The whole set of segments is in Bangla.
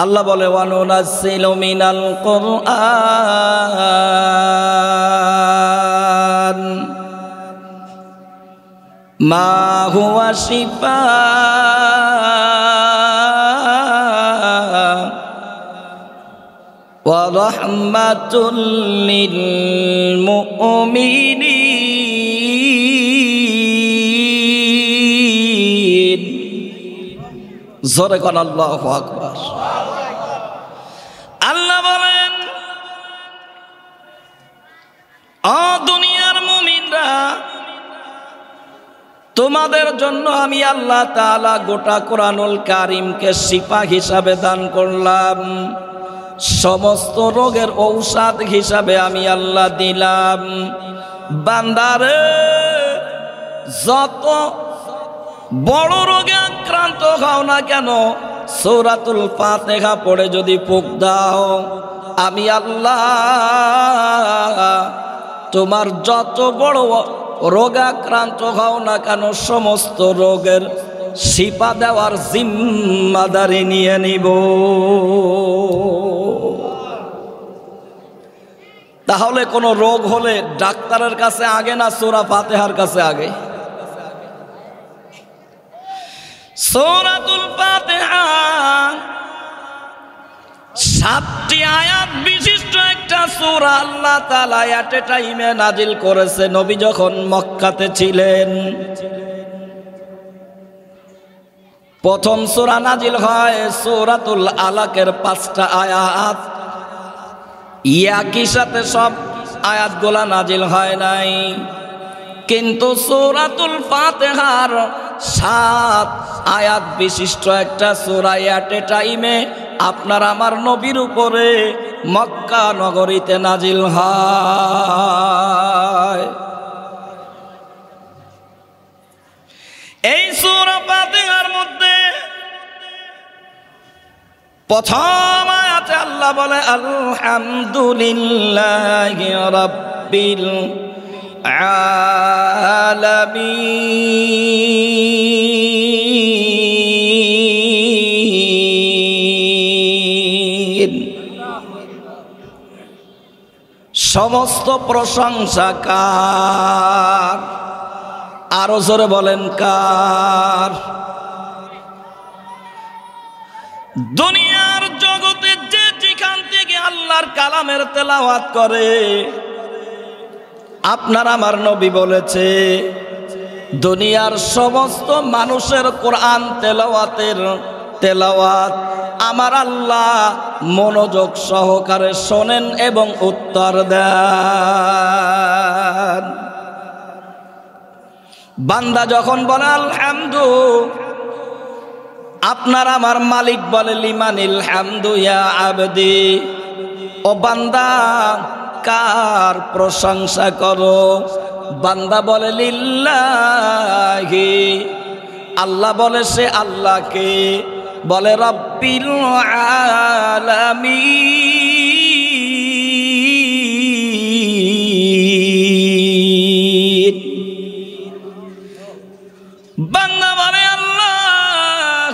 আল্লাহ বলে ওয়ানুনাজ্জিলু মিনাল কুরআন মা হুয়া শিফাআ ওয়া রাহমাতুল লিল মুমিনিন। জোরে কোন আল্লাহু আকবার। আল্লাহ বলেন, ও দুনিয়ার মুমিনরা, তোমাদের জন্য আমি আল্লাহ তাআলা গোটা কোরআনুল কারীমকে শিফা হিসাবে দান করলাম, সমস্ত রোগের ঔষধ হিসাবে আমি আল্লাহ দিলাম। বান্দারে, যত বড় রোগে আক্রান্ত হও না কেন, সূরাতুল ফাতিহা পড়ে যদি ফুঁক দাও, আমি আল্লাহ তোমার যত বড় রোগাক্রান্ত হও না কেন সমস্ত রোগের শিফা দেওয়ার জিম্মাদারি নিয়ে নিব। তাহলে কোনো রোগ হলে ডাক্তারের কাছে আগে না সূরা ফাতিহার কাছে আগে? সূরাতুল ফাতিহা 7টি আয়াত বিশিষ্ট একটা সূরা আল্লাহ তাআলা এট এ টাইমে নাজিল করেছে নবী যখন মক্কাতে ছিলেন। প্রথম সূরা নাজিল হয় সূরাতুল আলাকের 5টা আয়াত, একই সাথে সব আয়াতগুলা নাজিল হয় নাই, কিন্তু সূরাতুল ফাতিহার 7 আয়াত বিশিষ্ট একটা সূরা এট এ টাইমে আপনার আমার নবীর উপরে মক্কা নগরীতে নাজিল হয়। এই সূরা ফাতিহার মধ্যে প্রথম আয়াতে আল্লাহ বলে আলহামদুলিল্লাহি রাব্বিল আলামিন। সমস্ত প্রশংসা কার? আরো জোরে বলেন কার? দুনিয়ার জগতে যে যেখান থেকে আল্লাহর কালামের তেলাওয়াত করে, আপনার আমার নবী বলেছে দুনিয়ার সমস্ত মানুষের কোরআন তেলাওয়াত আমার আল্লাহ মনোযোগ সহকারে শোনেন এবং উত্তর দেন। বান্দা যখন বলে আলহামদু, আপনার আমার মালিক বলে লিমানিল হামদু ইয়া আবদি, ও বান্দা কার প্রশংসা করো? বান্দা বলে লিল্লাহি, আল্লাহ বলে সে আল্লাহকে, বলে রব্বিল আলামিন। বান্দা বলে আল্লাহ,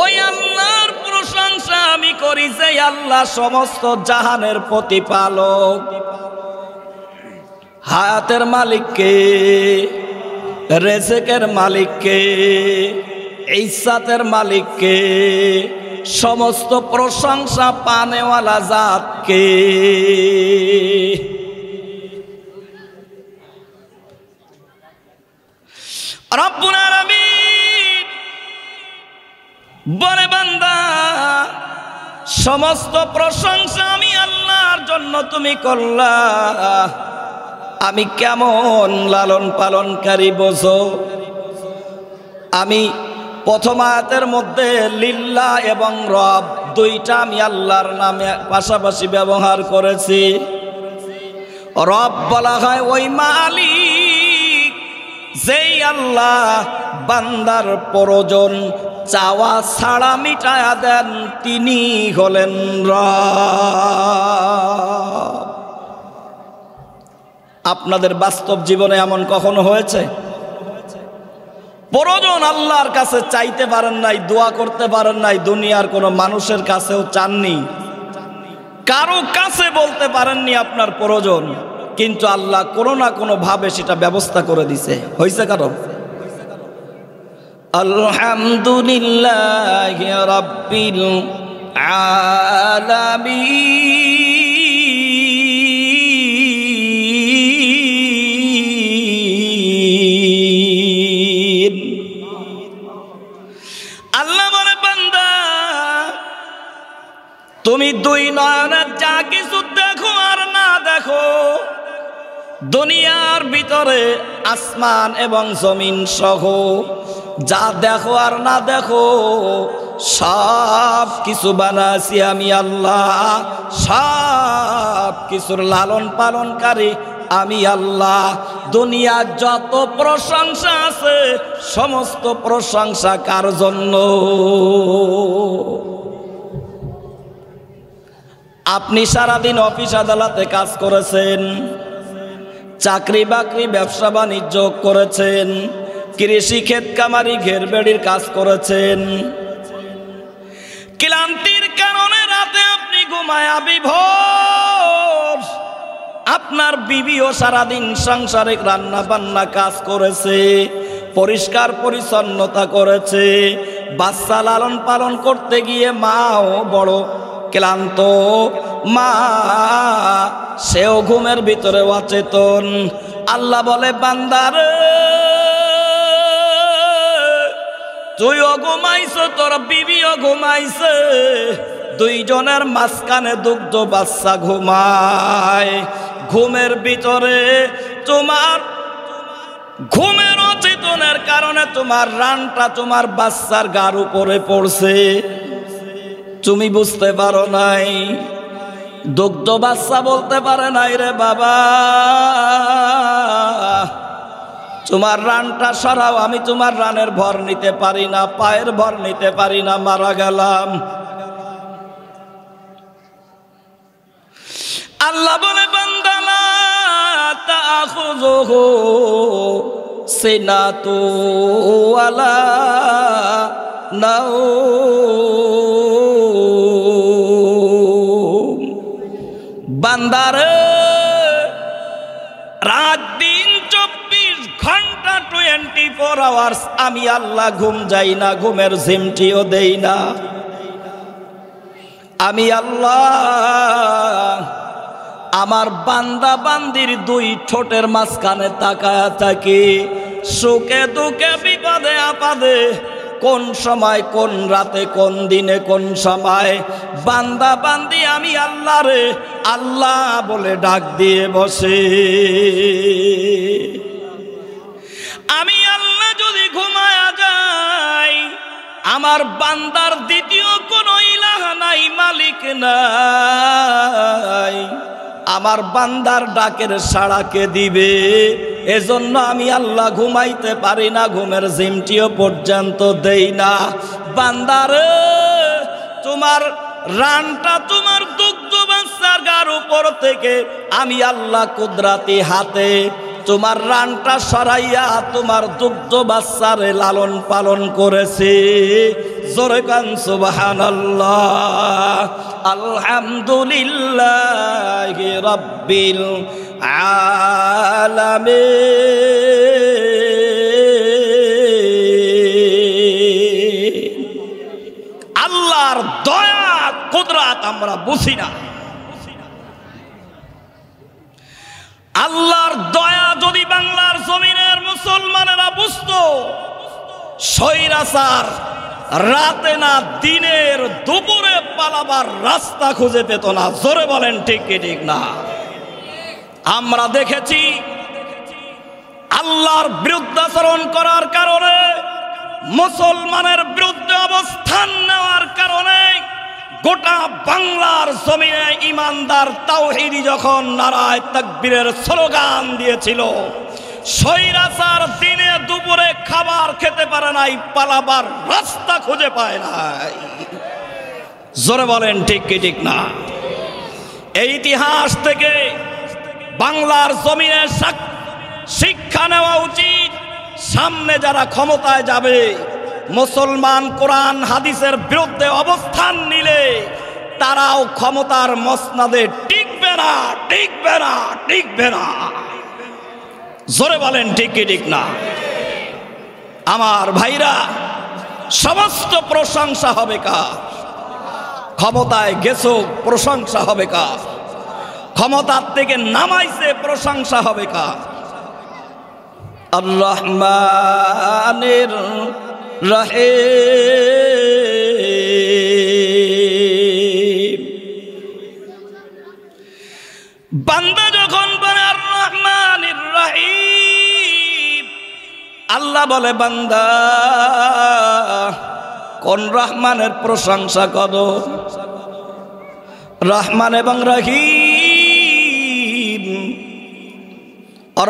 ওই আল্লাহর প্রশংসা আমি করি যে আল্লাহ সমস্ত জাহানের প্রতিপালক, হায়াতের মালিককে, রেজেকের মালিককে, ইজ্জতের মালিককে, সমস্ত প্রশংসা পানেওয়ালা জাতকে। রব্বুল আলামিন বলে বান্দা সমস্ত প্রশংসা আমি আল্লাহর জন্য তুমি করলা, আমি কেমন লালন পালনকারী বোঝো। আমি প্রথম আয়াতের মধ্যে লিল্লাহ এবং রব দুইটা আমি আল্লাহর নামে পাশাপাশি ব্যবহার করেছি। রব বলা হয় ওই মালিক যেই আল্লাহ বান্দার প্রয়োজন চাওয়া ছাড়া মিটায়া দেন, তিনি হলেন রব। আপনাদের বাস্তব জীবনে এমন কখনো হয়েছে প্রয়োজন আল্লাহর কাছে চাইতে পারেন নাই, দোয়া করতে পারেন নাই, দুনিয়ার কোনো মানুষের কাছেও চাননি, কারো কাছে বলতে পারেননি আপনার প্রয়োজন, কিন্তু আল্লাহ কোনো না কোনো ভাবে সেটা ব্যবস্থা করে দিছে। হইছে কারো? আলহামদুলিল্লাহি রাব্বিল আলামিন। আল্লাহ বলে, বান্দা তুমি দুই নয়নের যা কিছু দেখো আর না দেখো, দুনিয়ার ভিতরে আসমান এবং জমিন সহ যা দেখো আর না দেখো, সব কিছু বানাইছি আমি আল্লাহ, সব কিছুর লালন পালনকারী আমি আল্লাহ। দুনিয়ার যত প্রশংসা আছে সমস্ত প্রশংসা কার জন্য? আপনি সারাদিন অফিস আদালতে কাজ করেছেন, চাকরি বাকরি ব্যবসা বাণিজ্য করেছেন, কৃষি ক্ষেত কামারি ঘেরবেড়ির কাজ করেছেন, ক্লান্তির কারণে রাতে আপনি ঘুমায়া বিভোর, আপনার বিবিও সারাদিন সংসারে রান্না বান্না কাজ করেছে, পরিষ্কার পরিচ্ছন্নতা করেছে, বাচ্চা লালন পালন করতে গিয়ে মাও বড় ক্লান্ত, মা সেও ঘুমের ভিতরে অচেতন। আল্লাহ বলে, বান্দারে তুইও ঘুমাইছ, তোর বিবিও ঘুমাইছে, দুইজনের মাঝখানে দুগ্ধ বাচ্চা ঘুমায়। ঘুমের ভিতরে তোমার ঘুমের অচেতনের কারণে তোমার রানটা তোমার বাচ্চার গার উপরে পড়ছে, তুমি বুঝতে পারো নাই। দুগ্ধ বাচ্চা বলতে পারে নাই, রে বাবা তোমার রানটা সরাও, আমি তোমার রানের ভর নিতে পারি না, পায়ের ভর নিতে পারি না, মারা গেলাম। আল্লাহ বলে, বান্দা লা তাখুযুহু সিনাতু ওয়ালা নাওম। বান্দারে রাত দিন 24 ঘন্টা 24 আওয়ার্স আমি আল্লাহ ঘুম যাই না, ঘুমের ঝিমটিও দেই না। আমি আল্লাহ আমার বান্দা বান্দির দুই ঠোঁটের মাঝখানে তাকায়া থাকি, সুখে দুঃখে বিপদে আপদে, কোন সময় কোন রাতে কোন দিনে কোন সময় বান্দা বান্দি আমি আল্লাহ রে আল্লাহ বলে ডাক দিয়ে বসে। আমি আল্লাহ যদি ঘুমায়া যাই, আমার বান্দার দ্বিতীয় কোনো ইলাহ নাই, মালিক নাই, আমার বান্দার ডাকের সাড়া কে দিবে? এজন্য আমি আল্লাহ ঘুমাইতে পারি না, ঘুমের জিমটিও পর্যন্ত দেই না। বান্দারে তোমার রানটা তোমার দুগ্ধ বাচ্চার গার উপর থেকে আমি আল্লাহ কুদরতি হাতে তোমার রানটা সরাইয়া তোমার দুগ্ধ বাচ্চারে লালন পালন করেছে। জোরে কান সুবহানাল্লাহ। আলহামদুলিল্লাহি রাব্বিল আলামিন। আল্লাহর দয়া কুদরত আমরা বুঝি না। আল্লাহর দয়া যদি বাংলার জমিনের মুসলমানেরা বুঝতো, স্বৈরাচার রাতে না দিনের দুপুরে পালাবার রাস্তা খুঁজে পেত না। জোরে বলেন ঠিক কি ঠিক না? আমরা দেখেছি আল্লাহর বিরুদ্ধাচরণ করার কারণে, মুসলমানের বিরুদ্ধে অবস্থান নেওয়ার কারণে গোটা বাংলার জমিনে ইমানদার তাওহীদি যখন নারায়ে তাকবীরের স্লোগান দিয়েছিল, স্বৈরাচার দিনে দুপুরে খাবার খেতে পারে নাই, পালাবার রাস্তা খুঁজে পায় নাই। জোরে বলেন ঠিক কি ঠিক না? এই ইতিহাস থেকে বাংলার জমিনে শিক্ষা নেওয়া উচিত। সামনে যারা ক্ষমতায় যাবে, মুসলমান কোরআন হাদিসের বিরুদ্ধে অবস্থান নিলে তারাও ক্ষমতার মসনদে টিকবে না, টিকবে না, টিকবে না। জোরে বলেন ঠিক কি ঠিক না? আমার ভাইরা, সমস্ত প্রশংসা হবে কার? ক্ষমতায় গেছো, প্রশংসা হবে কার? ক্ষমতার থেকে নামাইছে, প্রশংসা হবে কার? আর-রহমানির রহিম। বান্দা যখন বলে আর-রহমানির রহিম, আল্লাহ বলে বান্দা কোন রহমানের প্রশংসা করো? রহমান এবং রহিম।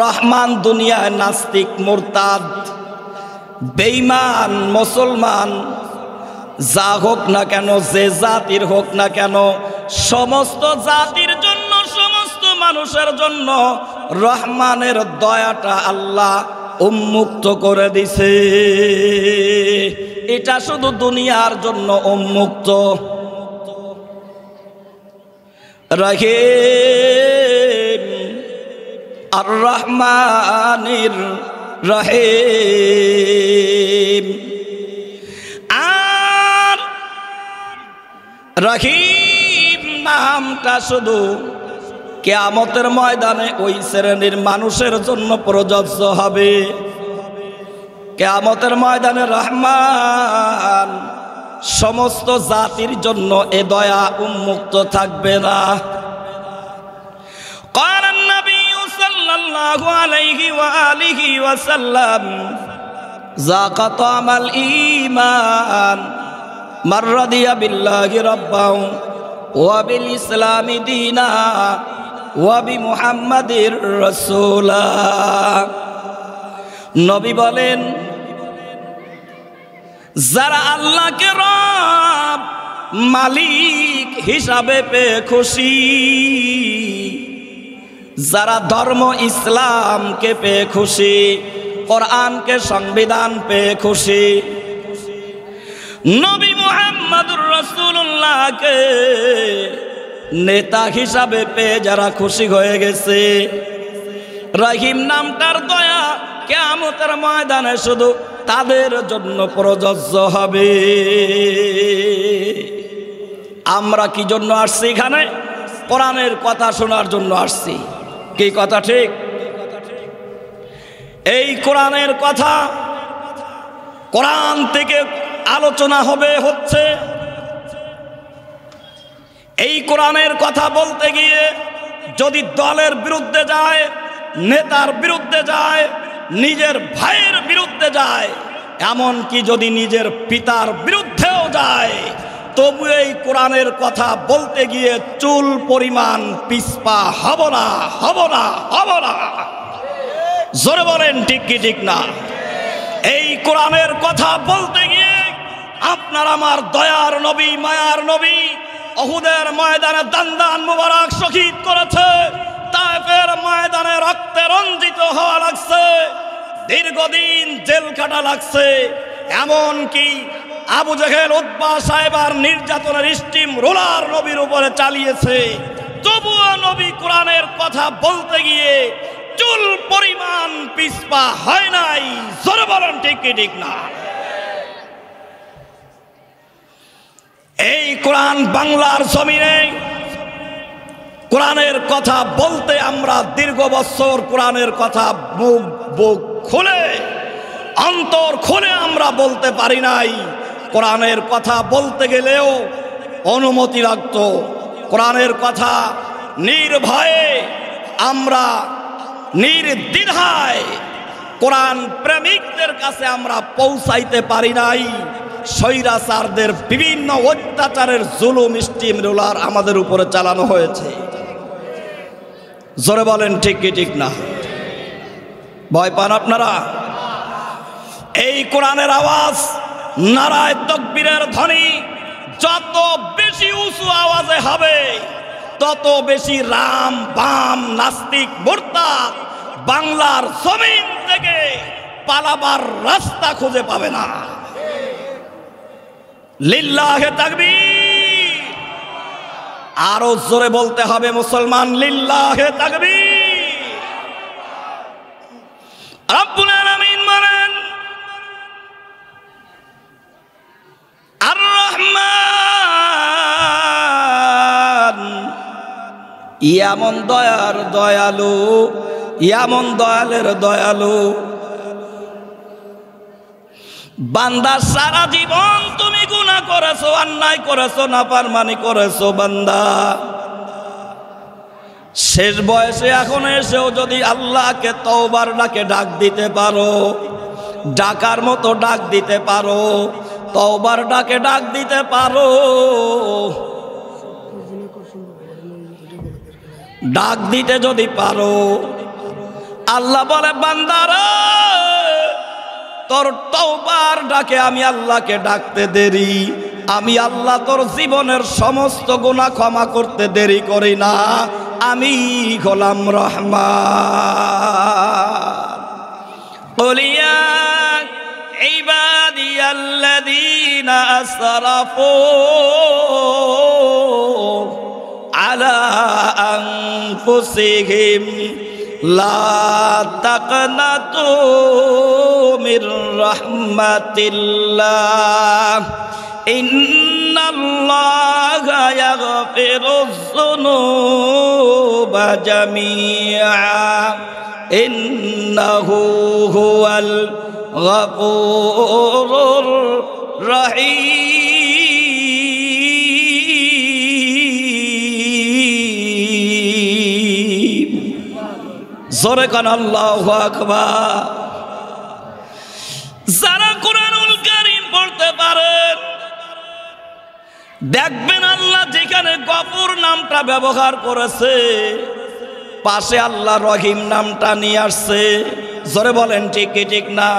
রহমান দুনিয়ায় নাস্তিক, মুরতাদ, বেঈমান মুসলমান যা হোক না কেন, যে জাতির হোক না কেন, সমস্ত জাতির জন্য, সমস্ত মানুষের জন্য রহমানের দয়াটা আল্লাহ উন্মুক্ত করে দিছে। এটা শুধু দুনিয়ার জন্য উন্মুক্ত। রহিম, আর-রহমানির রহিম। আর রহিম নামটা শুধু কিয়ামতের ময়দানে ওই শ্রেণীর মানুষের জন্য প্রযোজ্য হবে। কিয়ামতের ময়দানে রহমান সমস্ত জাতির জন্য এ দয়া উন্মুক্ত থাকবে না। قال النبي صلى الله عليه وآله وسلم ذاق طعم الإيمان من رضي بالله ربا وبالإسلام دينا وبمحمد رسولا। নবী বলেন, যারা আল্লাহকে রব, মালিক হিসাবে পেয়ে খুশি, যারা ধর্ম ইসলামকে পেয়ে খুশি, কোরআনকে সংবিধান পেয়ে খুশি, নবী মুহাম্মদুর রাসূলুল্লাহকে নেতা হিসাবে পেয়ে যারা খুশি হয়ে গেছে, রহিম নামটার দয়া কিয়ামতের ময়দানে শুধু তাদের জন্য প্রযোজ্য হবে। আমরা কি জন্য আসছি এখানে? কোরআনের কথা শোনার জন্য আসছি। কি কথা ঠিক? এই কোরআনের কথা, কোরআন থেকে আলোচনা হচ্ছে। এই কোরআনের কথা বলতে গিয়ে যদি দলের বিরুদ্ধে যায়, নেতার বিরুদ্ধে যায়, নিজের ভাইয়ের বিরুদ্ধে যায়, এমনকি যদি নিজের পিতার বিরুদ্ধেও যায়, তবু এই কোরআনের কথা বলতে গিয়ে চুল পরিমাণ পিছপা হব না, হব না, হব না। জোরে বলেন ঠিক কি ঠিক না? এই কোরআনের কথা বলতে গিয়ে আপনার আমার দয়ার নবী, মায়ার নবী উহুদের ময়দানে দান্দান মুবারক শহীদ করেছে, তায়েফের ময়দানে রক্তে রঞ্জিত হওয়া লাগছে, দীর্ঘদিন জেল কাটা লাগছে, এমনকি আবু জেহেল, উতবা, সাইবার নির্যাতনের স্টিম রোলার নবীর উপরে চালিয়েছে, তবুও নবী কোরআনের কথা বলতে গিয়ে চুল পরিমাণ পিছপা হয় নাই। জোরে বলেন ঠিক কি ঠিক না? এই কোরআন বাংলার জমিনে কোরআনের কথা বলতে আমরা দীর্ঘ বছর কোরআনের কথা বুক খুলে, অন্তর খুলে আমরা বলতে পারি নাই। কোরআনের কথা বলতে গেলেও অনুমতি লাগতো। কোরআনের কথা নির্ভয়ে আমরা নির্দ্বিধায় কোরআন প্রেমিকদের কাছে আমরা পৌঁছাইতে পারি নাই। স্বৈরাচারদের বিভিন্ন অত্যাচারের জুলুম স্টিম রোলার আমাদের উপরে চালানো হয়েছে। জোরে বলেন ঠিক কি ঠিক না? ভয় পান আপনারা? এই কোরআনের আওয়াজ, নারায়ে তাকবীরের ধ্বনি যত বেশি উঁচু আওয়াজে হবে, তত বেশি রাম বাম নাস্তিক মুরতাদ বাংলার জমিন থেকে পালাবার রাস্তা খুঁজে পাবে না। লিল্লাহে তাকবীর, আরো জোরে বলতে হবে মুসলমান, লিল্লাহে তাকবীর। রব্বুল আলামিন বলেন, আর রহমান এমন দয়ার দয়ালু, এমন দয়ালের দয়ালু। বান্দা সারা জীবন তুমি গুনাহ করেছো, অন্যায় করেছো, নাফরমানি করেছো বান্দা, শেষ বয়সে এখন এসেও যদি আল্লাহকে তওবার ডাকে ডাক দিতে পারো, ডাকার মতো ডাক দিতে পারো, তওবার ডাকে ডাক দিতে পারো, ডাক দিতে যদি পারো, আল্লাহ বলে বান্দারা তোর তওবার ডাকে আমি আল্লাহকে ডাকতে দেরি, আমি আল্লাহ তোর জীবনের সমস্ত গুনাহ ক্ষমা করতে দেরি করি না, আমি হলাম রহমান। قل يا عبادي الذين أسرفوا على أنفسهم لا تقنطوا من رحمة الله إن الله يغفر الذنوب جميعا إنه هو الغفور الرحيم। জোরে কান আল্লাহু আকবার। যারা কুরআনুল কারীম পড়তে পারেন দেখবেন আল্লাহ যেখানে গফুর নামটা ব্যবহার করেছে পাশে আল্লাহ রহিম নামটা নিয়ে আসছে। জোরে বলেন ঠিক কি ঠিক না?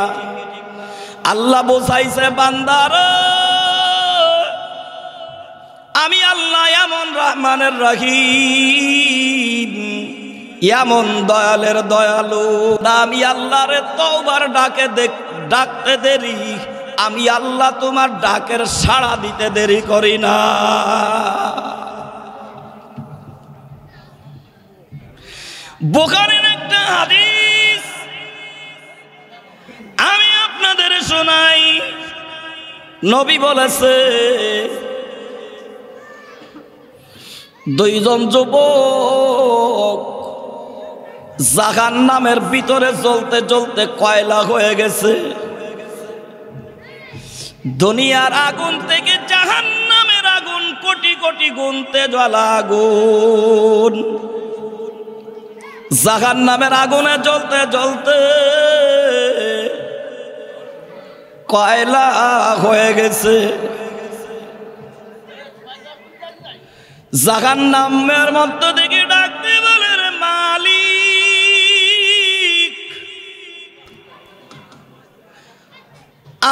আল্লাহ বোঝাইছে বান্দারা আমি আল্লাহ এমন রহমানের রহিম, এমন দয়ালের দয়ালু, আমি আল্লাহর তওবার ডাকে ডাকতে দেরি, আমি আল্লাহ তোমার ডাকের সাড়া দিতে দেরি করি না। বুখারীর একটা হাদিস আমি আপনাদের শোনাই। নবী বলেছে দুইজন যুবক জাহান্নামের ভিতরে জ্বলতে জ্বলতে কয়লা হয়ে গেছে। দুনিয়ার আগুন থেকে জাহান্নামের আগুন কোটি কোটি গুণ তেজওয়ালা আগুন। জাহান্নামের আগুনে জ্বলতে জ্বলতে কয়লা হয়ে গেছে। জাহান্নামের মধ্য থেকে ডাকতে বলে রে মালিক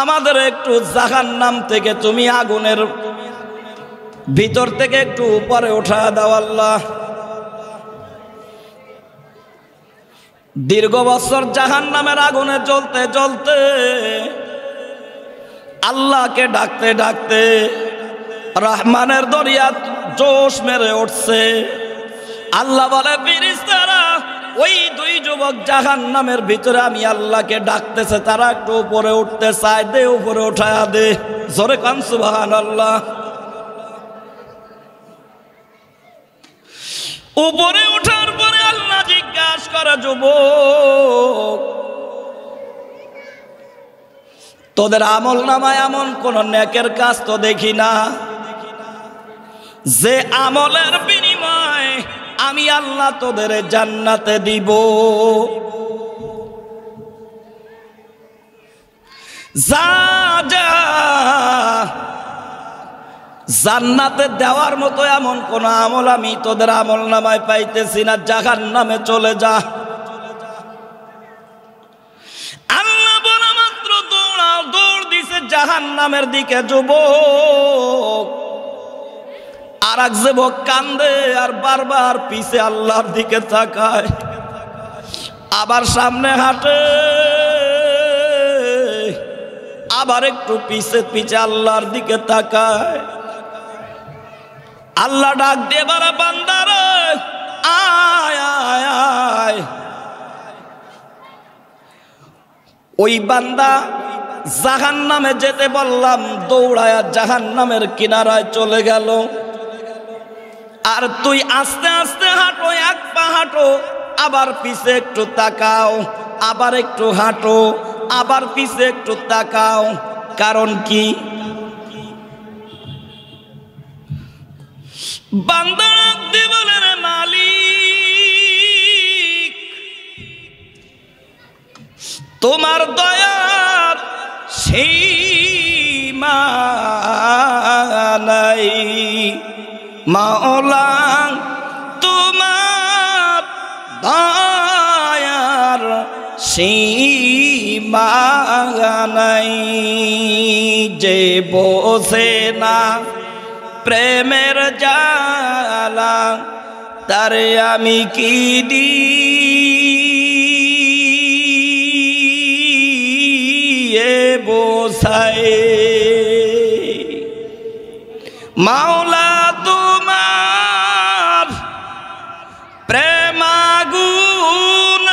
আমাদের একটু জাহান্নাম থেকে তুমি আগুনের ভিতর থেকে একটু উপরে উঠা দাও আল্লাহ। দীর্ঘ বছর জাহান্নামের আগুনে জ্বলতে জ্বলতে আল্লাহকে ডাকতে ডাকতে রহমানের দরিয়া জোশ মেরে উঠছে। আল্লাহ বলে ফেরেশতারা ওই দুই যুবক জাহান্নামের ভিতরে আমি আল্লাহকে ডাকতেছে, তারা একটু উপরে উঠতে চায়, দে উপরে উঠায়া দে। জোরে কান সুবহানাল্লাহ। উপরে ওঠার পরে আল্লাহ জিজ্ঞাসা করে যুবক তোদের আমল নামায় এমন কোন নেকের কাজ তো দেখি না যে আমলের বিনিময়ে আমি আল্লাহ তোদের জান্নাতে দিব। যা যা জান্নাতে দেওয়ার মতো এমন কোন আমল আমি তোদের আমল নামায় পাইতেছি না, জাহান্নামে চলে যা। আল্লাহ বলা মাত্র দৌড় দিছে জাহান্নামের দিকে যুবক। আর এক যুবক কান্দে আর বারবার পিছে আল্লাহর দিকে তাকায়, আবার সামনে হাঁটে। আবার একটু পিছে পিছে আল্লাহর দিকে তাকায়। আল্লাহ ডাক দিয়ে বলে, বান্দা রে আয় আয় আয়। ওই বান্দা জাহান্নামে যেতে বললাম, দৌড়ায়া জাহান্নামের কিনারায় চলে গেল। আর তুই আস্তে আস্তে হাঁটো, এক পা হাঁটো, আবার পিছে একটু তাকাও, আবার একটু হাঁটো, আবার পিছে একটু তাকাও। কারণ কি? বান্দা দিয়ে বলে, রে মালিক, তোমার দয়ার সীমা নাই, মাওলা তোমার দয়ার সীমা নাই। যে বোঝে না প্রেমের জ্বালা, তারে আমি কি দিয়ে বোঝাই। মাওলা তোমার প্রেমাগুণ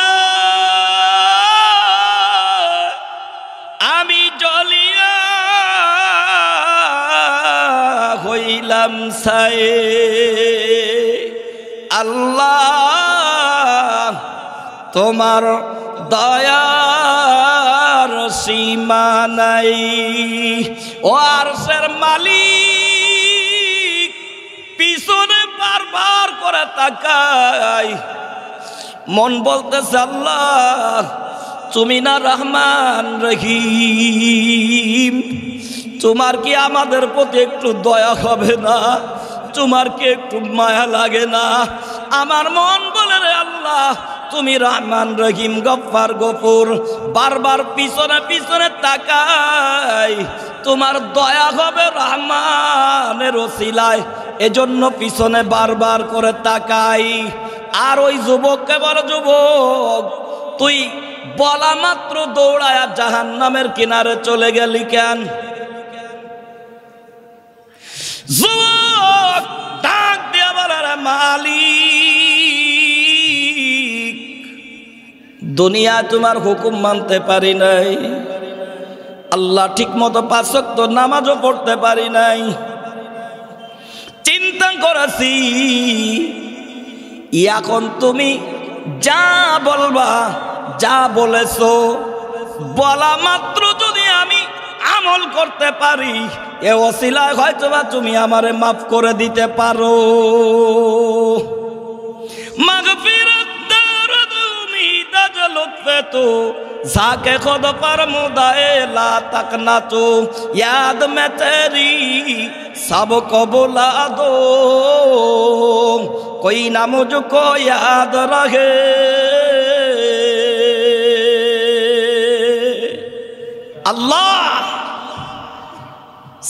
আমি জ্বলিয়া হইলাম ছাই। আল্লাহ তোমার দয়ার সীমা নাই। ও আরশের মালিক পিছনে বারবার করে তাকাই, মন বলতেছে আল্লাহ তুমি না রহমান রহিম, তোমার কি আমাদের প্রতি একটু দয়া হবে না? তোমার কি একটু মায়া লাগে না? আমার মন বলে, রে আল্লাহ তুমি রহমান রহিম গফফার গফুর। বারবার পিছনে পিছনে তাকাই, তোমার দয়া হবে রহমানের ওসিলায়, এজন্য পিছনে বারবার করে তাকাই। আর ওই যুবককে বলে, যুবক তুই বলা মাত্র দৌড়ায়া জাহান্নামের কিনারে চলে গেলি কেন? যুবক ডাক দিয়া বলে, রে মালিক, দুনিয়া তোমার হুকুম মানতে পারি নাই, আল্লাহ ঠিক মতো 5 ওয়াক্ত নামাজও পড়তে পারি নাই, চিন্তা করেছি এখন তুমি যা বলবা, যা বলেছো বলা মাত্র যদি আমি আমল করতে পারি, এ ওসিলায় হয়তোবা তুমি আমারে মাফ করে দিতে পারো। মাগফিরাত দার তুমি দাজ লুৎফে তো जाके खुद पर मुदाए ला तक ना तो याद में तेरी सबको बुला दो कोई ना मुझको याद रहे। अल्लाह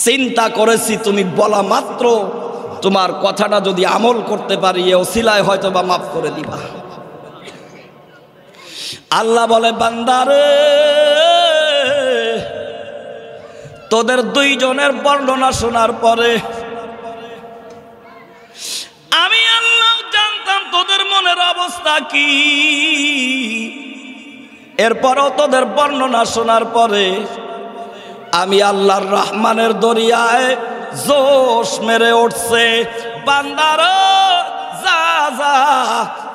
চিন্তা করেছি তুমি বলা মাত্র তোমার কথাটা যদি আমল করতে পারি এ ওসিলায় হয়তো বা মাফ করে দিবা। আল্লাহ বলে বান্দারে তোদের দুইজনের বর্ণনা শোনার পরে আমি আল্লাহ জানতাম তোদের মনের অবস্থা কি। এরপরও তোদের বর্ণনা শোনার পরে আমি আল্লাহর রহমানের দরিয়ায় জোশ মেরে উঠছে। বান্দারা যা যা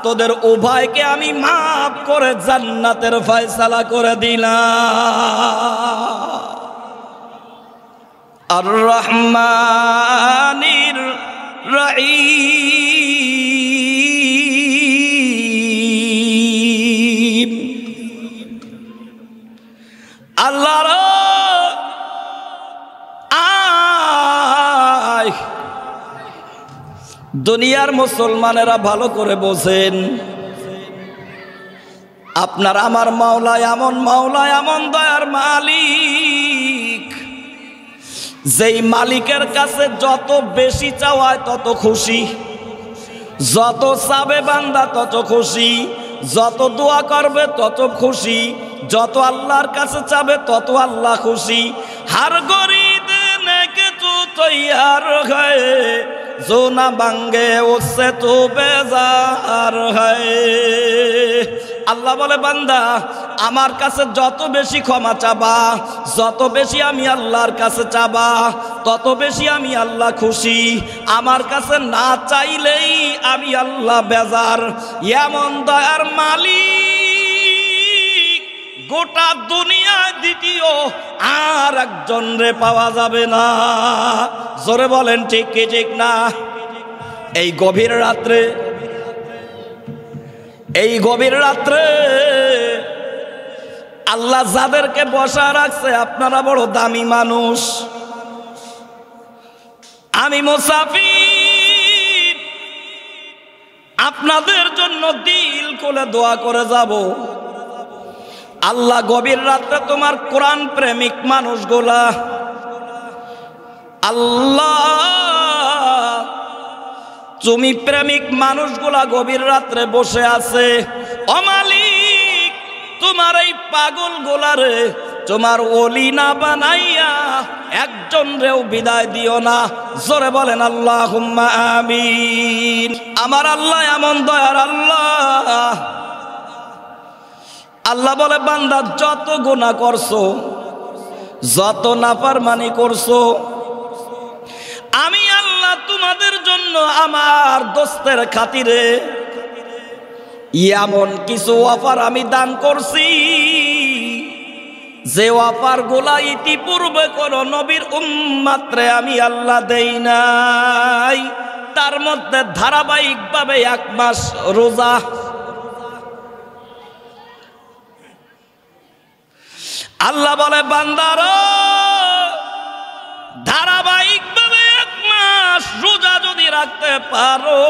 তোদের উভয়কে আমি মাফ করে জান্নাতের ফয়সালা করে দিলাম। আর রহমানির রহিম আল্লাহর দুনিয়ার মুসলমানেরা ভালো করে বোঝেন আপনার আমার মাওলা এমন দয়ার মালিক, যেই মালিকের কাছে যত বেশি চাওয়ায় তত খুশি, যত চাবে বান্দা তত খুশি, যত দোয়া করবে তত খুশি, যত আল্লাহর কাছে চাবে তত আল্লাহ খুশি। हर गरीब ने के तू तैयार है जो ना मांगे उससे तू बेजार है আল্লাহ বলে বান্দা আমার কাছে যত বেশি ক্ষমা চাবা যত বেশি আমি আল্লাহর কাছে চাবা তত বেশি আমি আল্লাহ খুশি আমার কাছে না চাইলেই আমি আল্লাহ বেজার এমন দয়ার মালিক গোটা দুনিয়া দ্বিতীয় আর একজন রে পাওয়া যাবে না জোরে বলেন ঠিক কি ঠিক না এই গভীর রাত্রে আল্লাহ যাদেরকে বসা রাখছে আপনারা বড় দামি মানুষ আমি মুসাফির আপনাদের জন্য দিল খুলে দোয়া করে যাব আল্লাহ গভীর রাতে তোমার কোরআন প্রেমিক মানুষগুলা আল্লাহ তুমি প্রেমিক মানুষগুলা গভীর রাত্রে বসে আছে ও মালিক তোমার এই পাগল গোলারে তোমার ওলি না বানাইয়া একজন রেও বিদায় দিও না জোরে বলেন আল্লাহুম্মা আমিন আমার আল্লাহ এমন দয়ার আল্লাহ আল্লাহ বলে বান্দা যত গুনাহ করছো যত নাফরমানি করছো আমি আল্লাহ তোমাদের জন্য আমার দোস্তের খাতিরে এমন কিছু অফার আমি দান করছি যে অফার গুলা ইতিপূর্বে কোন নবীর উম্মতরে আমি আল্লাহ দেই নাই তার মধ্যে ধারাবাহিকভাবে 1 মাস রোজা আল্লাহ বলে বান্দারা ধারাবাহিকভাবে 1 মাস রোজা যদি রাখতে পারো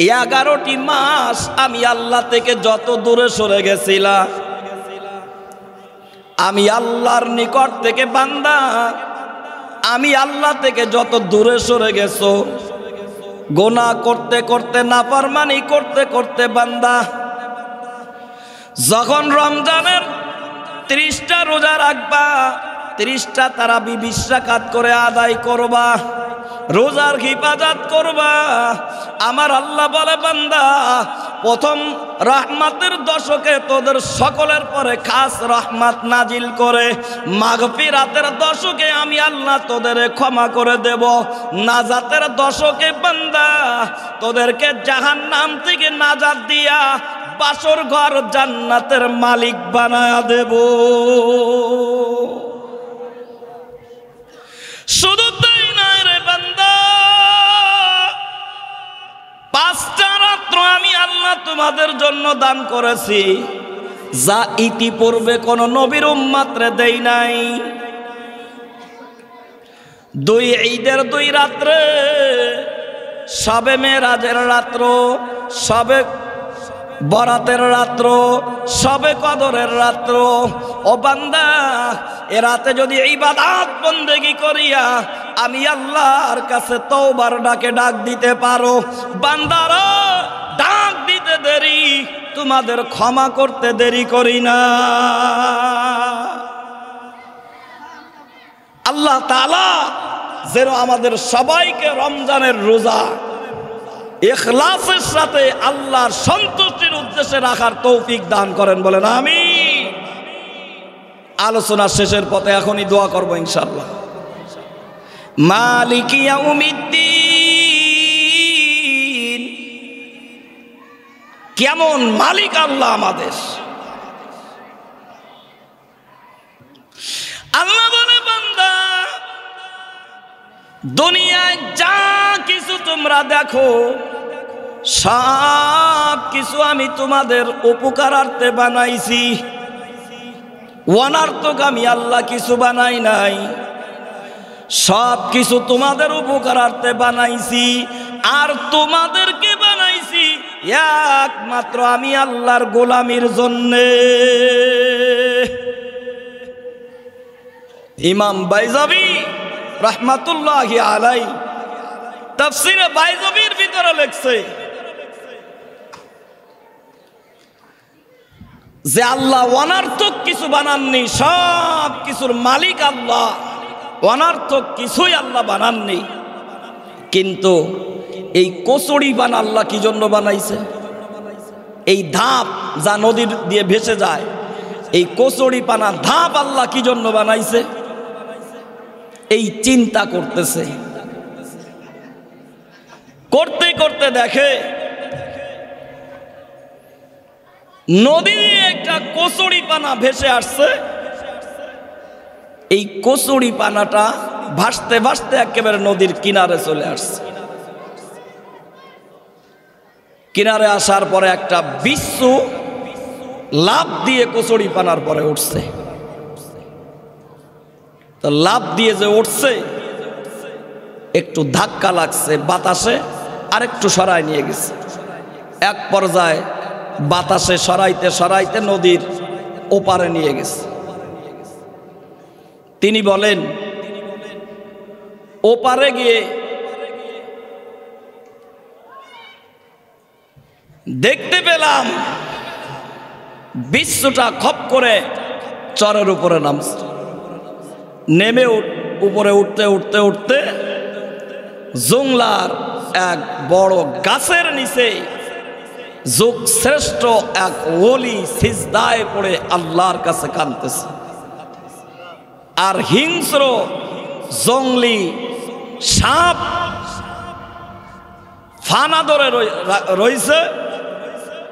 11টি মাস আমি আল্লাহ থেকে যত দূরে সরে গেছিলাম আমি আল্লাহর নিকট থেকে বান্দা আমি আল্লাহ থেকে যত দূরে সরে গেছো গুনাহ করতে করতে নাফরমানি করতে করতে বান্দা যখন রমজানের 30টা রোজা রাখবা 30টা তারাবি 20 রাকাত করে আদায় করবা রোজার হিফাজত করবা আমার আল্লাহ বলে বান্দা প্রথম রহমতের দশকে তোদের সকলের পরে খাস রহমত নাজিল করে মাগফিরাতের দশকে আমি আল্লাহ তোদের ক্ষমা করে দেব নাজাতের দশকে বান্দা তোদেরকে জাহান্নাম থেকে নাজাত দিয়া বাসর ঘর জান্নাতের মালিক বানায়া দেব শুধু তাই নয় রে বান্দা 5টা রাত্র আমি আল্লাহ তোমাদের জন্য দান করেছি যা ইতিপূর্বে কোন নবীর উম্মতরে দেই নাই 2 ঈদের 2 রাত্রে শবে মেরাজের রাত্র শবে বরাতের রাত্র শবে কদরের রাত্র ও বান্দা এ রাতে যদি ইবাদত বন্দেগী করিয়া আমি আল্লাহর কাছে তওবার ডাকে ডাক দিতে পারো বান্দারা ডাক দিতে দেরি তোমাদের ক্ষমা করতে দেরি করি না আল্লাহ তাআলা যেন আমাদের সবাইকে রমজানের রোজা ইখলাসের সাথে আল্লাহর সন্তুষ্টির উদ্দেশ্যে রাখার তৌফিক দান করেন বলেন আমিন আলোচনা শেষের পথে এখনই দোয়া করব ইনশাআল্লাহ মালিকি ইয়াউমিদ্দিন কেমন মালিক আল্লাহ আমাদের আল্লাহ বলে বান্দা দুনিয়ায় যা কিছু তোমরা দেখো সব কিছু আমি তোমাদের উপকারার্থে বানাইছি অনার্থক আমি আল্লাহ কিছু বানাই নাই সব কিছু তোমাদের উপকারার্থে বানাইছি আর তোমাদেরকে বানাইছি একমাত্র আমি আল্লাহর গোলামির জন্যে ইমাম বাইজাবি রহমাতুল্লাহি আলাই তাফসীরে বাইজাবির ভিতরে লেখছে যে আল্লাহ অনার্থক কিছু বানাননি, সব কিছুর মালিক আল্লাহ, অনার্থক কিছুই আল্লাহ বানাননি। কিন্তু এই কচুরি পানা আল্লাহ কি জন্য বানাইছে? এই ধাপ যা নদীর দিয়ে ভেসে যায়, এই কচুরি পানা ধাপ আল্লাহ কি জন্য বানাইছে? এই চিন্তা করতেছে। করতে করতে দেখে নদী দিয়ে একটা কচুরি পানা ভেসে আসছে। এই কচুরি পানাটা ভাসতে ভাসতে একেবারে নদীর কিনারে চলে আসছে। কিনারে আসার পরে একটা বিচ্ছু লাফ দিয়ে কচুরি পানার পরে উঠছে। তো লাফ দিয়ে যে উঠছে, একটু ধাক্কা লাগছে বাতাসে, আর একটু সরাই নিয়ে গেছে। এক পর্যায়ে বাতাসে সরাইতে সরাইতে নদীর ওপারে নিয়ে গেছে। তিনি বলেন, ওপারে গিয়ে দেখতে পেলাম বিচ্ছুটা খপ করে চরের উপরে নামছে। নেমে উপরে উঠতে উঠতে উঠতে জংলার এক বড় গাছের নিচে যুগ শ্রেষ্ঠ এক ওলি সিজদায় পড়ে আল্লাহর কাছে কাঁদতেছে। আর হিংস্র জংলি সাপ ফানা ধরে রয়েছে,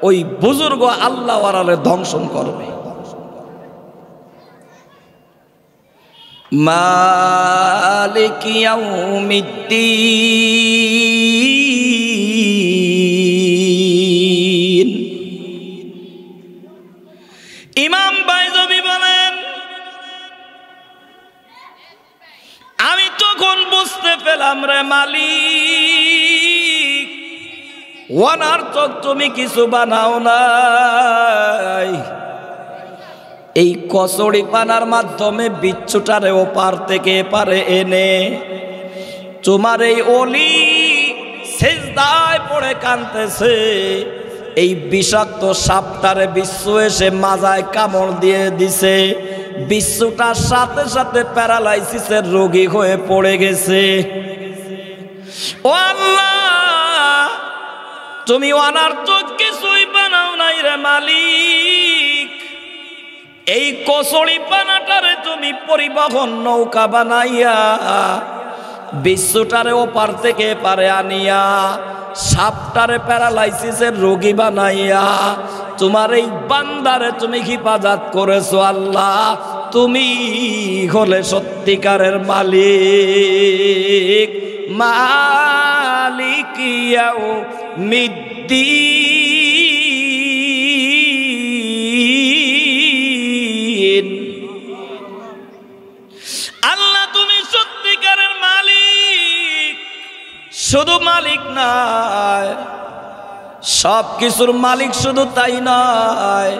ওই বুজুর্গ আল্লাহ ওয়ারালে ধ্বংসন করবে। মালিক ইয়াউমিদ্দিন। ইমাম বাইজবী বলেন, আমি তখন বুঝতে পেলাম রে মালিক, অনার্থক তুমি কিছু বানাও নাই। এই কচুরি পানার মাধ্যমে বিচ্ছুটারে ওপার থেকে এপারে এনে তোমার এই ওলি সিজদায় পড়ে কাঁদতেছে। এই বিষাক্ত সাপটারে বিচ্ছু এসে মাজায় কামড় দিয়ে দিছে। বিচ্ছুটার সাথে সাথে প্যারালাইসিসের রোগী হয়ে পড়ে গেছে। ও আল্লাহ, তুমি অনার্থক কিছুই বানাও নাই রে মালিক। এই কচুরি পানাটারে তুমি পরিবহন নৌকা বানাইয়া বিশ্বটারে ওপার থেকে পারে আনিয়া সাপটারে প্যারালাইসিসের রোগী বানাইয়া তোমার এই বান্দারে তুমি হিফাজত করেছো। আল্লাহ, তুমি হলে সত্যিকারের মালিক। মালিক ইয়াউমিদ্দিন। আল্লাহ, তুমি সত্যিকারের মালিক। শুধু মালিক নয়, সব কিছুর মালিক শুধু তাই নয়,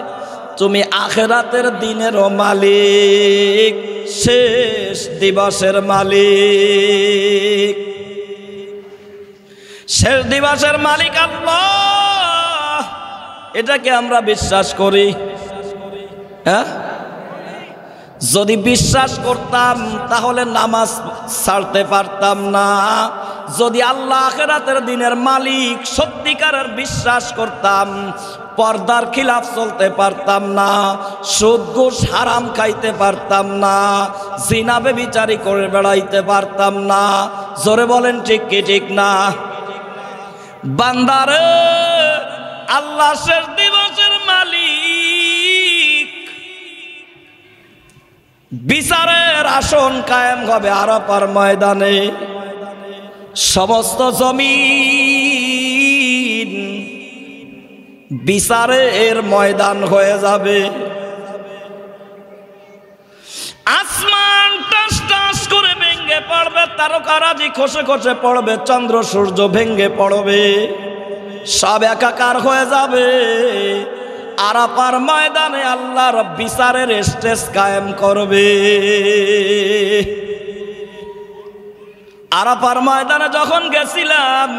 তুমি আখিরাতের দিনেরও মালিক, শেষ দিবসের মালিক। শেষ দিবসের মালিক আল্লাহ, এটাকে আমরা বিশ্বাস করি। হ্যাঁ, যদি বিশ্বাস করতাম তাহলে নামাজ ছাড়তে পারতাম না। যদি আল্লাহ আখিরাতের দিনের মালিক সত্যিকারের বিশ্বাস করতাম, পর্দার খিলাফ চলতে পারতাম না, সুদ ঘুষ হারাম খাইতে পারতাম না, জিনা ব্যভিচারী করে বেড়াইতে পারতাম না। জোরে বলেন ঠিক কি ঠিক না? বান্দারে, আল্লাহ শেষ দিবসের মালিক। বিচারের আসন কায়েম হবে আরাফার ময়দানে। সমস্ত জমিন বিচারের ময়দান হয়ে যাবে। আসমান টাস টাস করে ভেঙে পড়বে, তারকারাজি খসে খসে পড়বে, চন্দ্র সূর্য ভেঙে পড়বে, সব একাকার হয়ে যাবে। আরাফার ময়দানে আল্লাহর বিচারের স্টেজ কায়েম করবে। আরাফার ময়দানে যখন গেছিলাম,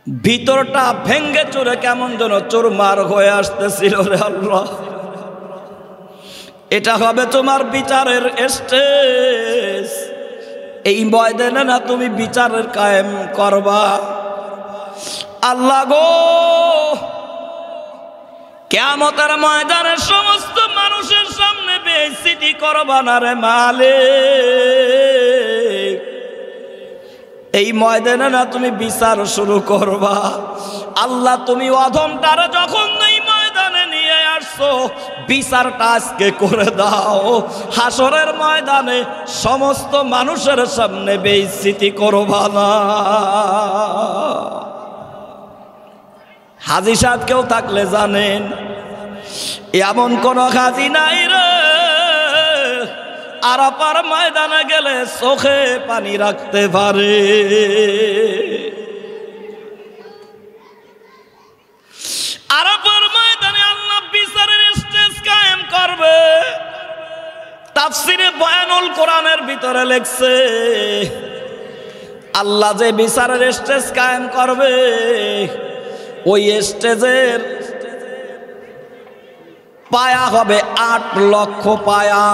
ভিতরটা ভেঙ্গে চুরে কেমন যেন চুরমার হয়ে আসতেছিল রে আল্লাহ। এটা হবে তোমার বিচারের স্টেজ। এই ময়দানে না তুমি বিচারের কায়েম করবা। আল্লাহ গো, কিয়ামতের ময়দানে সমস্ত মানুষের সামনে বেইজ্জতি করবা না রে মালিক। এই ময়দানে না তুমি বিচার শুরু করবা। আল্লাহ তুমি অধমটারে যখন এই ময়দানে নিয়ে আসছো, বিচারটা আজকে করে দাও। হাসরের ময়দানে সমস্ত মানুষের সামনে বেইজ্জতি করবা না। হাজী সাহেব কেউ থাকলে জানেন, এমন কোন হাজী নাই রে আরাফার ময়দানে গেলে চোখে পানি রাখতে পারে। আরাফার ময়দানে আল্লাহ বিচারের স্টেজ কায়েম করবে। তাফসিরে বয়ানুল কোরআনের ভিতরে লেখছে, আল্লাহ যে বিচারের স্টেজ কায়েম করবে, ওই স্টেজের পায়া হবে 8 লক্ষ পায়া।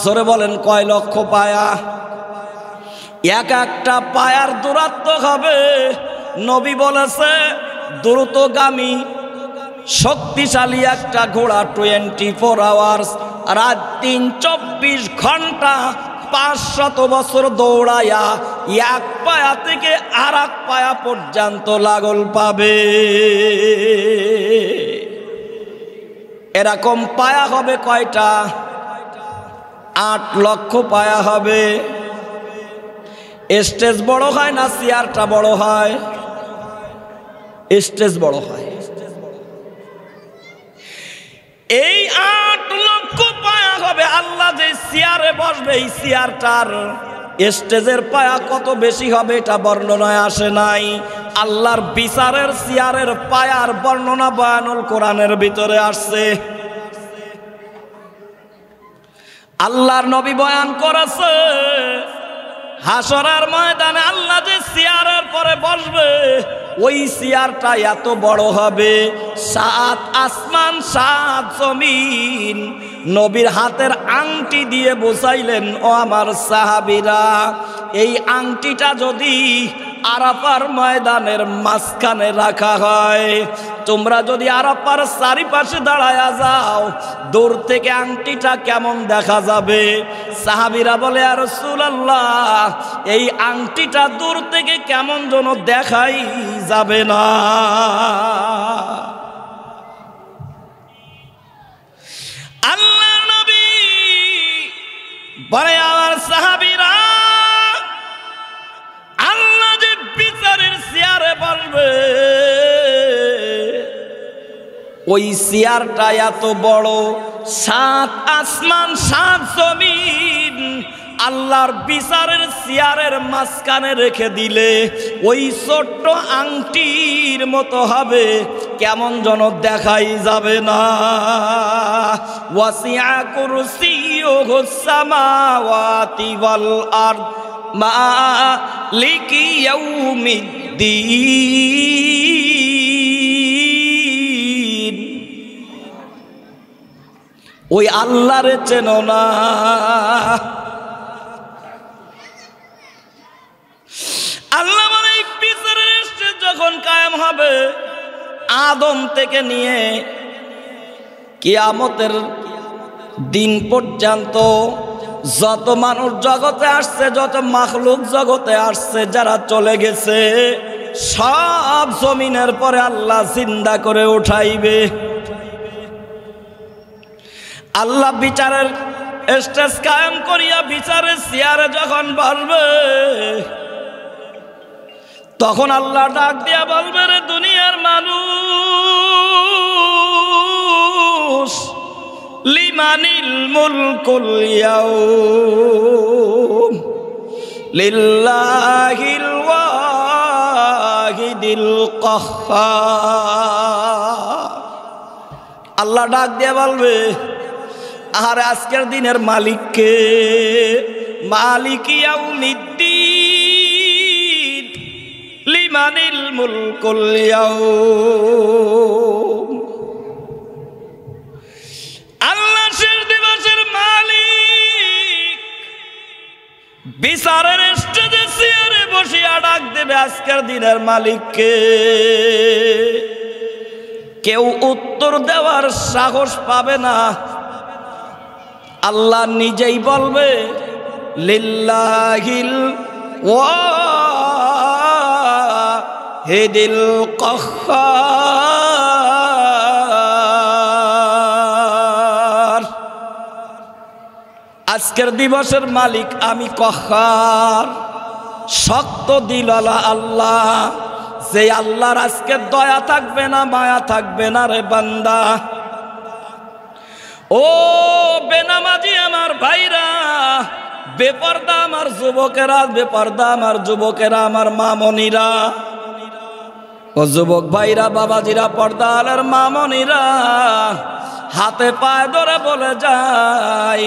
জোরে বলেন কয় লক্ষ পায়া? এক একটা পায়ার দূরত্ব হবে, নবী বলেছে, দ্রুতগামী শক্তিশালী একটা ঘোড়া 24 আওয়ার্স, রাত 3 24 ঘন্টা 500 বছর দৌড়াইয়া এক পায়া থেকে আর এক পায়া পর্যন্ত লাগল পাবে। এরকম পায়া হবে কয়টা? 8 লক্ষ পায়া হবে। স্টেজ বড় হয় না চেয়ারটা বড় হয়? স্টেজ বড় হয়। এই 8 লক্ষ পায়া হবে। আল্লাহ যে চেয়ারে বসবে, এই চেয়ারটার স্টেজের পায়া কত বেশি হবে এটা বর্ণনায় আসে নাই। আল্লাহর বিচারের চেয়ারের পায়ার বর্ণনা বয়ানুল কোরআনের ভিতরে আসছে। আল্লাহর নবী বয়ান করেছে, হাসরের ময়দানে আল্লাহ যে চেয়ারের পরে বসবে, ওই চেয়ারটা এত বড় হবে, 7 আসমান 7 জমিন। নবীর হাতের আংটি দিয়ে বোঝাইলেন, ও আমার সাহাবীরা, এই আংটিটা যদি আরাফার ময়দানের মাঝখানে রাখা হয়, তোমরা যদি আরাফার চারিপাশে দাঁড়ায়া যাও, দূর থেকে আংটিটা কেমন দেখা যাবে? সাহাবীরা বলে, ইয়া রাসূলুল্লাহ, এই আংটিটা দূর থেকে কেমন যেন দেখাই যাবে না। আল্লাহ নবী বলে, আমার সাহাবীরা, আল্লাহ যে বিচারের চেয়ারে বসবে, ওই চেয়ারটা এত বড়, 7 আসমান 7 জমিন আল্লাহর বিচারের চেয়ারের মাঝখানে রেখে দিলে ওই ছোট্ট আংটির মতো হবে, কেমন যেন দেখাই যাবে না। ওয়াসিআ কুরসিয়ুহুস সামাওয়াতি ওয়াল আরদ মালিকি ইয়াউমিদ্দিন। ওই আল্লাহরে চেনো না? আল্লাহ বলে, এই বিচারের স্টেজ যখন কায়েম হবে, আদম থেকে নিয়ে কিয়ামতের দিন পর্যন্ত যত মানুষ জগতে আসছে, যত মাখলুক জগতে আসছে, যারা চলে গেছে, সব জমিনের পরে আল্লাহ জিন্দা করে উঠাইবে। আল্লাহ বিচারের স্টেজ কায়েম করিয়া বিচারের চেয়ারে যখন বসবে, তখন আল্লাহ ডাক দিয়া বলবে, রে দুনিয়ার মানুষ, লিমানিল মুলকুল ইয়াউম লিল্লাহিল ওয়াহিদিল কাহ্হার। আল্লাহ ডাক দিয়া বলবে, আর আজকের দিনের মালিক কে? মালিক ইয়াউমিদ্দিন, লিমানিল মুলকুল ইয়াউম। আল্লাহ শেষ দিবসের মালিক বিচারের স্টেজে চেয়ারে বসিয়া ডাক দেবে আজকের দিনের মালিককে। কেউ উত্তর দেওয়ার সাহস পাবে না। আল্লাহ নিজেই বলবে লিল্লাহিল ওয়াহিদিল কাহ্হার। আজকের দিবসের মালিক আমি কাহ্হার, শক্ত দিলওয়ালা আল্লাহ। যে আল্লাহর আজকে দয়া থাকবে না, মায়া থাকবে না রে বান্দা। ও বেনামাজি আমার ভাইরা, বেপর্দা আমার যুবকেরা, বেপর্দা আমার যুবকেরা, আমার মামনিরা, ও যুবক ভাইরা, বাবাজিরা, পর্দার মামনিরা, হাতে পায়ে ধরে বলে যাই,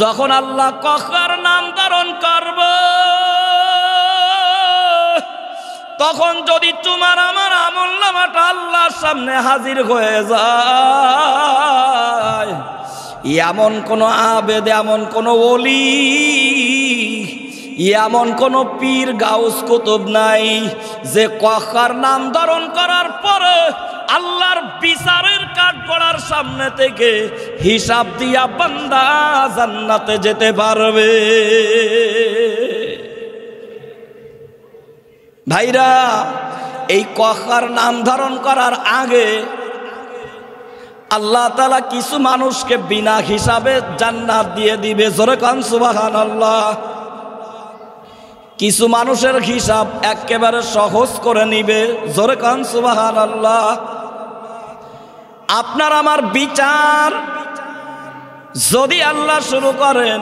যখন আল্লাহ কাহ্হার নাম ধারণ করবে, তখন যদি তোমার আমার আমলনামাটা আল্লাহর সামনে হাজির হয়ে যায়, এমন কোন আবেদ, এমন কোন ওলি, এমন কোন পীর গাউস কুতুব নাই যে কাহ্হার নাম ধারণ করার পরে আল্লাহর বিচারের কাঠগড়ার সামনে থেকে হিসাব দিয়া বান্দা জান্নাতে যেতে পারবে। ভাইরা, এই কাহ্হার নাম ধারণ করার আগে আল্লাহ তাআলা কিছু মানুষকে বিনা হিসাবে জান্নাত দিয়ে দিবে। জোরে কান সুবহানাল্লাহ। কিছু মানুষের হিসাব একেবারে সহজ করে নিবে। জোরে কান সুবহানাল্লাহ। আপনার আমার বিচার যদি আল্লাহ শুরু করেন,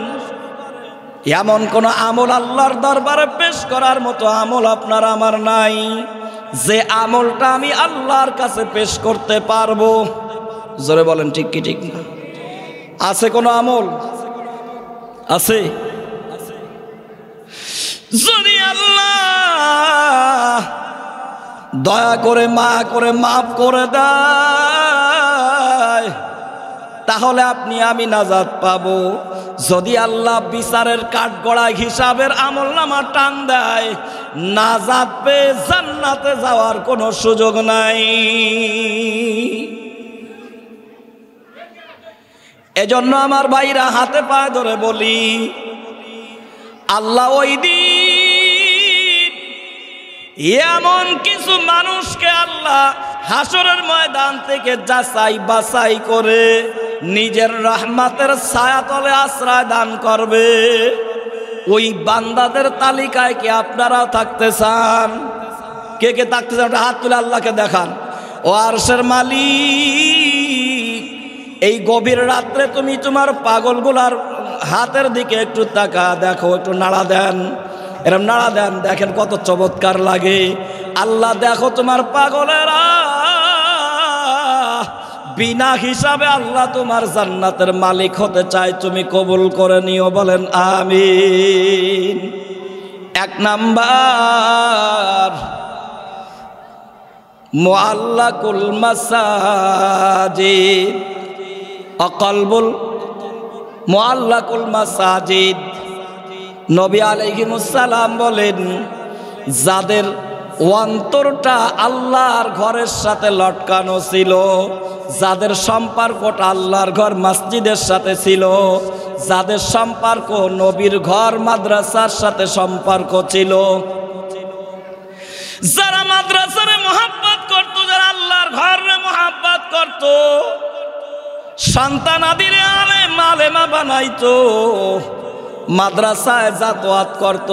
এমন কোন আমল আল্লাহর দরবারে পেশ করার মতো আমল আপনার আমার নাই যে আমলটা আমি আল্লাহর কাছে পেশ করতে পারবো। জোরে বলেন ঠিক কি ঠিক না? আছে কোন আমল? আছে? যদি আল্লাহ দয়া করে মাফ করে দেয়, তাহলে আপনি আমি নাজাত পাবো। যদি আল্লাহ বিচারের কাঠগড়ায় হিসাবের আমলনামা টান দেয়, নাজাত পেয়ে জান্নাতে যাওয়ার কোনো সুযোগ নাই। এজন্য আমার ভাইরা, হাতে পায়ে ধরে বলি, আল্লাহ ওই দিন এমন কিছু মানুষকে আল্লাহ হাসরের ময়দান থেকে যাচাই বাছাই করে নিজের রহমতের ছায়াতলে আশ্রয় দান করবে। ওই বান্দাদের তালিকায় কি আপনারা থাকতে চান? কে কে থাকতে চান? হাত তুলে আল্লাহকে দেখান। ও আরশের মালিক, এই গভীর রাত্রে তুমি তোমার পাগলগুলার হাতের দিকে একটু তাকা, দেখো, একটু নাড়া দেন, এরম নাড়া দেন, দেখেন কত চমৎকার লাগে। আল্লাহ দেখো তোমার পাগলেরা বিনা হিসাবে আল্লাহ তোমার জান্নাতের মালিক হতে চায়, তুমি কবুল করে নিও। বলেন আমিন। এক নাম্বার, মুআল্লাকুল মাসাজিদ, অকলবুল মুআল্লাকুল মাসাজিদ। নবী আলাইহিস সালাম বলেন, যাদের অন্তরটা আল্লাহর ঘরের সাথে লটকানো ছিল, যাদের সম্পর্কটা আল্লাহর ঘর মসজিদের সাথে ছিল, যাদের সম্পর্ক নবীর ঘর মাদ্রাসার সাথে সম্পর্ক ছিল, যারা মাদ্রাসারে মহব্বত করত, যারা আল্লাহর ঘরে মহব্বত করত, সন্তান আদিরে আলেম আলেমা বানাইতো, মাদ্রাসায় যাতায়াত করত,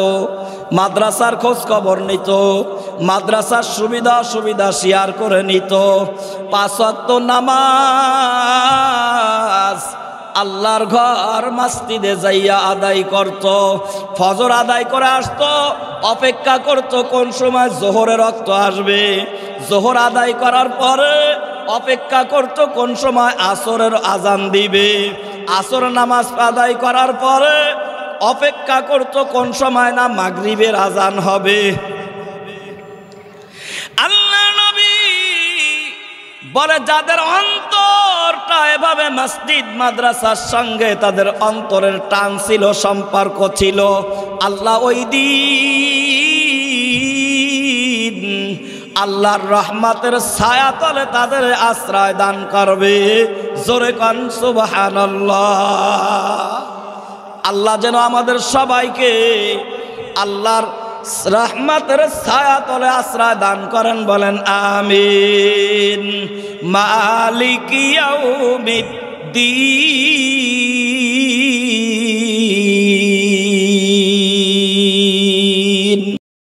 মাদ্রাসার খোঁজ খবর নিত, মাদ্রাসার সুবিধা অসুবিধা শেয়ার করে নিত, 5 ওয়াক্ত নামাজ আল্লাহর ঘর মসজিদে যাইয়া আদায় করত, ফজর আদায় করে আসতো, অপেক্ষা করত কোন সময় জোহরের রক্ত আসবে, জোহর আদায় করার পরে অপেক্ষা করত কোন সময় আসরের আজান দিবে, আসর নামাজ আদায় করার পরে অপেক্ষা করত কোন সময় না মাগরিবের আজান হবে। বলে যাদের অন্তরটা এভাবে মসজিদ মাদ্রাসার সঙ্গে তাদের অন্তরের টান ছিল, সম্পর্ক ছিল, আল্লাহ ওই দিন আল্লাহর রহমতের ছায়া তলে তাদের আশ্রয় দান করবে। জোরে কান সুবহানাল্লাহ। আল্লাহ যেন আমাদের সবাইকে আল্লাহর রহমতের ছায়া তলে আশ্রয় দান করেন, বলেন আমিন। মালিক ইয়াউমিদ্দিন।